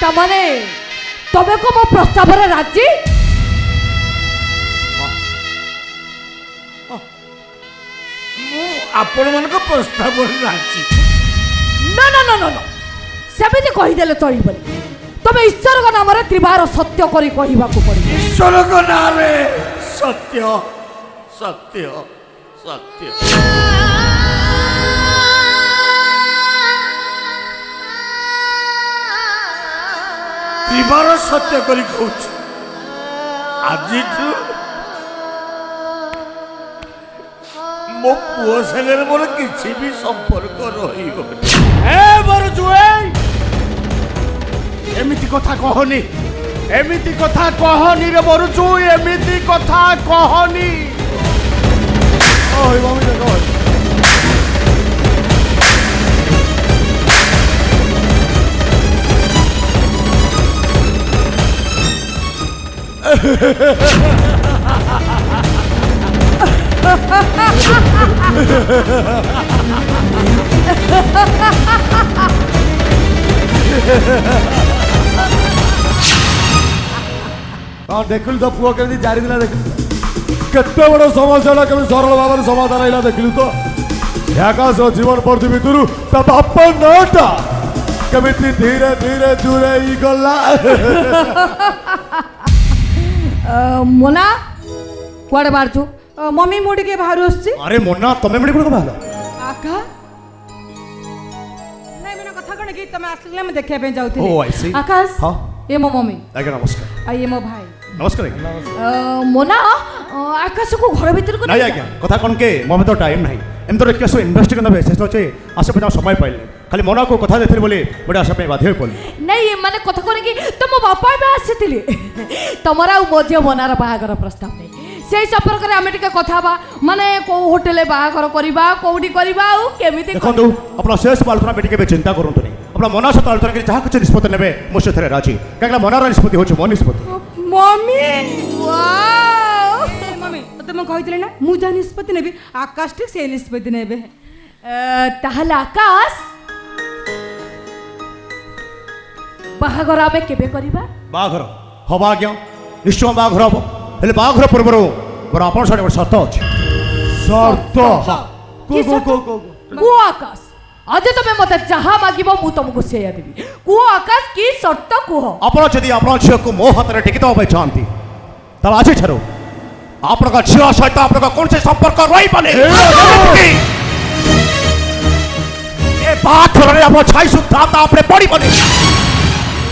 तमने तबे को मो प्रस्ताव रे राजी आपण मन को प्रस्ताव राजी ना ना ना ना ना सेमिति कहि देले चलिबनी तबे ईश्वर का नाम रे त्रिवार सत्य करी कहिबा को पड़ी ईश्वर को नाम रे सत्य सत्य सत्य त्रिवार सत्य करी कहूँ आज मो पुओ संगे मोर किसी भी संपर्क एमिति कथा कहनी एमिति कथा कहनी रे मरुचु एमिति कथा कहनी ओय मम्मी देखो हाँ देखल तो पुआ के जारी दिला देख केते बड़ समस्या के सरल भाव में समाधान आइला देखलु तो आकाश जीवन प्रति भितरु ता बाप नाटा केमिति धीरे धीरे दूरे ई गला मोना कुआडे बारछु मम्मी मोडी के बाहर आछी अरे मोना तमे मडी कोन बाहर आका नहीं मैंने कथा कने कि तमे आसले मैं देखिया पे जाउथि ओ आई सी आकाश हां ये मो मम्मी आगे नमस्कार आ ये मो भाई नमस्कार मोना आकाश को घर भीतर को नहीं आज्ञा कथा कौन के मोमे तो टाइम नहीं एम तो रिक्वेस्ट इन्वेस्ट करना बेस तो आसे पे समय पाइले खाली मोना को कथा देथिर बोले बडे आशा पे बाध्य पड़ले नहीं ये माने कथा कोन कि तुम बापा बे आसीथिले तमरा मध्य बनार बाहागर प्रस्ताव नहीं सेही संपर्क रे हमें टिके कथा बा माने को होटल बाहागर करबा कोडी करबा ओ केमिति देखो अपना शेष आलोचना बेटी के चिंता करंतु नहीं अपना मना सहित आलोचना करी जहाँ कुछ निष्पत्ति नेबे मो से राजी कहीं मनार निष्पत्ति होछि मो निष्पत्ति मम्मी वाओ मम्मी तुम कहितले ना मु जा निष्पत्ति नेबी आकाश ठीक से निष्पत्ति नेबे ताहले आकाश बाहागर आमे केबे करबा बाघर हवा आज्ञा निश्चय बाघर हम हेले बाघर पूर्व मोर आपण साडे शर्त अछि शर्त को आकाश आज तमे मते जहा मागिबो मु तुमको सेया देबी को आकाश की शर्त को आपण जदि आपण झियो को मो हाथ रे टिकितो भाई चाहती तब आज छरो आपण का झियो सहित आपण का कोन से संपर्क रही पाले ए बात रे आपण छाई सुद्धा ता आपने पड़ी बने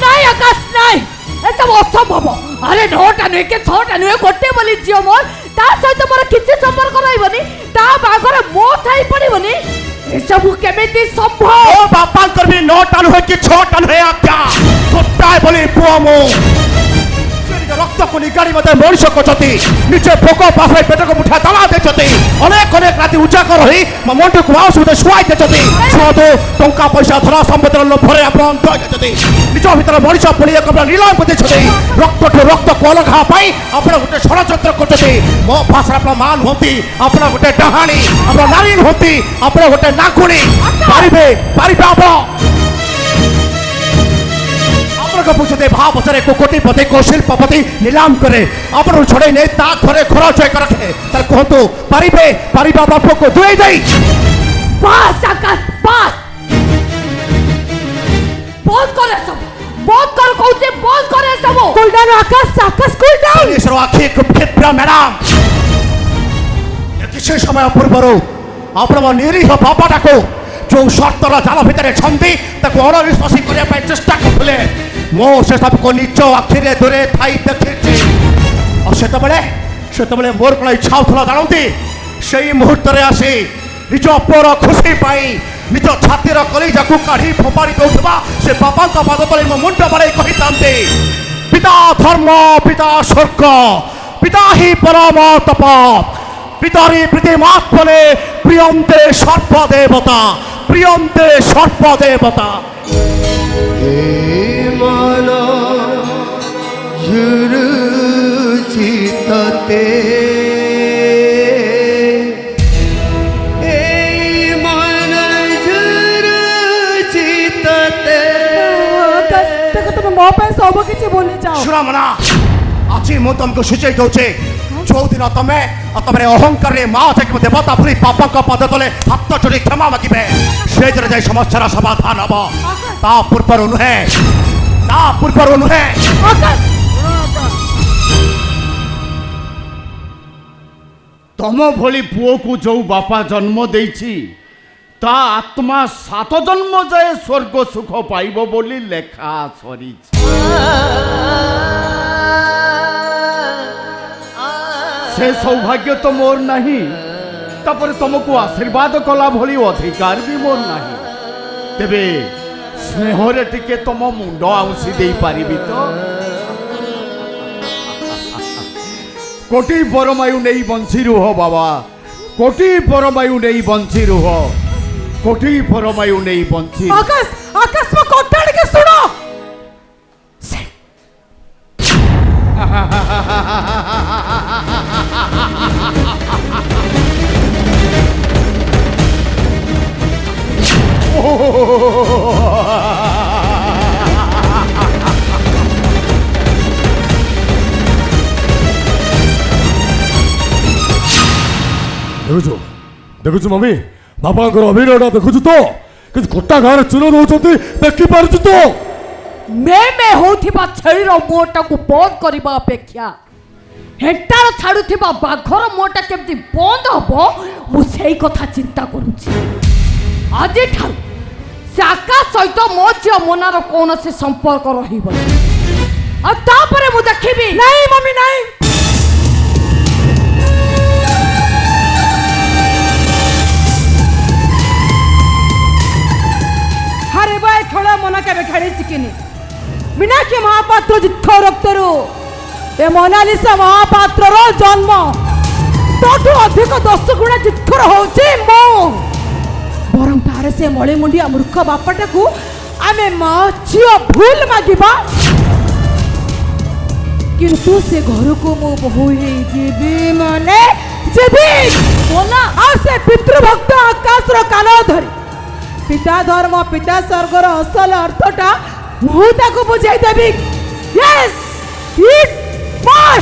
नहीं आकाश नहीं ए सब असंभव अरे नोटा नुए के छोटा नुए गोटे बोली जियो मोर ता सहित मोर किछि संपर्क रहइबनी ता बागर मो छाई पड़िबनी ए सब केमिति संभव ओ बापा करबी नोटा नुए कि छोटा नुए आज्ञा गोटाए बोली पुआ मो रक्त को निगाड़ी मते मनुष्य को चती नीचे भोको पाफे पेट को मुठा तला दे चती अनेक अनेक राति उजागर रही मंटू को आउस उदे सुआई दे चती छतो टंका पैसा धरा संपत्तिर लोभरे आपण दे चती निज भीतर मनुष्य पड़ी एक नीलाम दे चती रक्त ठो रक्त को अलग पाई आपण गुटे षडयंत्र करचती मो भाषा आपण मान होती आपण गुटे डहाणी आपण नारी होती आपण गुटे नाकुणी पारिबे पारिबे आपण को पूछते भाव बचरे को कोटिपति को शिल्पपति नीलाम करे अपन छोड़े नहीं ता घरे घर चेक रखे तर कहतो परिबे परिबा बाप को दुई दई बस आकाश बस बंद करे सब बंद कर कहते बंद करे सब cool down Akash Akash cool down ISRO आखि को फित्रा मैडम किसी समय पूर्वरो आपण निरीह बापाटा को जो शर्तर जाल भितर छंदी ताको अणनिश्वासी करिया पाई चेष्टा करथले मो से सब को नीचो आखिरे दूरे थाई देखिछि और सेतबेले मोर कोन इच्छा होथला जानंती सेही मुहूर्त रे आसी निज पर खुशी पाई निज छातीर कलिजा को काढी फोपाड़ी दउथबा से बापा का पाद तले मो मुंड बारे कहितांते पिता धर्म पिता स्वर्ग पिता ही परम तप पितारी प्रतिमात्मने प्रियंते सर्पदेवता प्रियंते सर्पदेवता मन झुरुचितते मन झुरुचितते ଦେଖ ତମେ ମୋ ପାଇଁ ସବୁ କିଛି ଭୁଲି ଯାଅ। ଶୁଣ ମନା, ଆଜି ମୁଁ ତମକୁ ସୂଚେଇ ଦଉଛି, ଯୋଉଦିନ ତମେ ତମର ଅହଙ୍କାରରେ ମା ଯାଇକି ଦେବତା ଭଳି ପାପଙ୍କ ପଦ ତଳେ ହାତ ଯୋଡ଼ି କ୍ଷମା ମାଗିବେ, ସେଇଥିରେ ଯାଇ ସମସ୍ୟାର ସମାଧାନ ହବ। ତା ପୂର୍ବରୁ ନୁହେଁ, ତା ପୂର୍ବରୁ ନୁହେଁ। ତମ ଭଳି ପୁଅକୁ ଯୋଉ ବାପା ଜନ୍ମ ଦେଇଛି, ତା ଆତ୍ମା 7 ଜନ୍ମ ଯାଏ ସ୍ୱର୍ଗ ସୁଖ ପାଇବ ବୋଲି ଲେଖା ସରିଛି। ସେ ସୌଭାଗ୍ୟ ତ ମୋର ନାହିଁ, ତାପରେ ତମକୁ ଆଶୀର୍ବାଦ କଲା ଭଳି ଅଧିକାର ବି ମୋର ନାହିଁ। ତେବେ ସ୍ନେହରେ ଟିକେ ତମ ମୁଣ୍ଡ ଆଉଁସି ଦେଇପାରିବି ତ? କୋଟି ପରମାୟୁ ନେଇ ବଞ୍ଚି ରୁହ ବାବା, କୋଟି ପରମାୟୁ ନେଇ ବଞ୍ଚି ରୁହ, କୋଟି ପରମାୟୁ ନେଇ ବଞ୍ଚି। ଆକାଶ ଆକାଶ ମୋ କଥା ଟିକେ ଶୁଣ। ଦେଖୁଛୁ ଦେଖୁଛୁ ମମି, ବାପାଙ୍କର ଅଭିନୟଟା ଦେଖୁଛୁ ତ? କିନ୍ତୁ ଗୋଟା ଗାଁରେ ଚୂନ ଦଉଛନ୍ତି, ଦେଖିପାରୁଛୁ ତ? ମେ ହଉଥିବା ଛେଳିର ମୁହଁଟାକୁ ବନ୍ଦ କରିବା ଅପେକ୍ଷା ହେଟାର ଛାଡୁଥିବା ବାଘର ମୁହଁଟା କେମିତି ବନ୍ଦ ହବ, ମୁଁ ସେଇ କଥା ଚିନ୍ତା କରୁଛି। ଆଜିଠାରୁ ସେ ଆକାଶ ସହିତ ମୋ ଝିଅ ମୋନାର କୌଣସି ସମ୍ପର୍କ ରହିବନି। ଆଉ ତାପରେ ମୁଁ ଦେଖିବି। ନାଇଁ ମମି ନାଇଁ, ହାରିବା ଏ ଖେଳ ମନା କେବେ ଖେଳି ଶିଖିନି। ମୀନାକ୍ଷୀ ମହାପାତ୍ର ଯୁଦ୍ଧ ରକ୍ତରୁ ଏ ମୋନାଲିସା ମହାପାତ୍ରର ଜନ୍ମ ତାଠୁ ଅଧିକ 10 ଗୁଣା ଯୁଦ୍ଧର ହଉଛି ମୁଁ। ବରଂ ତାର ସେ ମଳିମୁଣ୍ଡିଆ ମୂର୍ଖ ବାପାଟାକୁ ଆମେ ମା ଝିଅ ଭୁଲ ମାଗିବା, କିନ୍ତୁ ସେ ଘରକୁ ମୁଁ ବୋହୂ ହେଇ ଯିବି ମାନେ ଯିବି। ଆଉ ସେ ପିତୃଭକ୍ତ ଆକାଶର କାନ ଧରି ପିତା ଧର୍ମ ପିତା ସ୍ୱର୍ଗର ଅସଲ ଅର୍ଥଟା ମୁଁ ତାକୁ ବୁଝାଇ ଦେବି। Yes, it must.